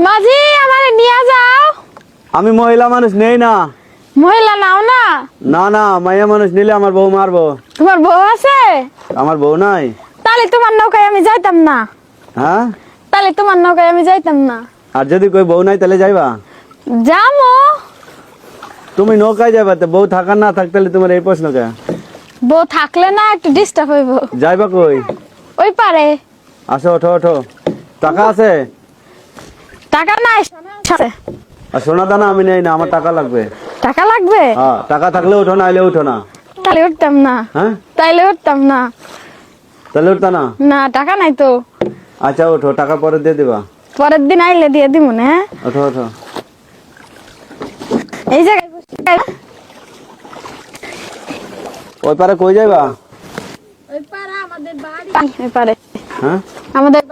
মাঝি আমারে নিয়ে যাও। আমি মহিলা মানুষ নেই না। মহিলা নাও না? না না, মাইয়া মানুষ নিলে আমার বউ মারবো। তোমার বউ আছে? আমার বউ নাই। তাহলে তোমার নৌকায় আমি যাইতাম না। হ্যাঁ, তাহলে তোমার নৌকায় আমি যাইতাম না। আর যদি কই বউ নাই তাহলে যাইবা? যামো। তুমি নৌকায় যাবা, তো বউ থাকার না থাক তাহলে তোমার এই প্রশ্ন কে? বউ থাকলে না একটু ডিস্টার্ব হইব। যাইবা কই? ওই পারে। আসো, ওঠো ওঠো। টাকা আছে? টাকা নাই। আর সোনা দানা আমি নেই না, আমার টাকা লাগবে। টাকা লাগবে? হ্যাঁ, টাকা থাকলে উঠো, না হলে উঠো না। তাহলে উঠতাম না। হ্যাঁ, তাইলে উঠতাম না। তাহলে উঠতা না? না, টাকা নাই তো। আচ্ছা উঠো, টাকা পরে দিয়ে দিবা। পরের দিন আইলে দিয়ে দিব না। ওঠো ওঠো। এই জায়গায় ওই পারে কই যাইবা? ওই পারে আমাদের বাড়ি। ওই পারে হ্যাঁ, আমাদের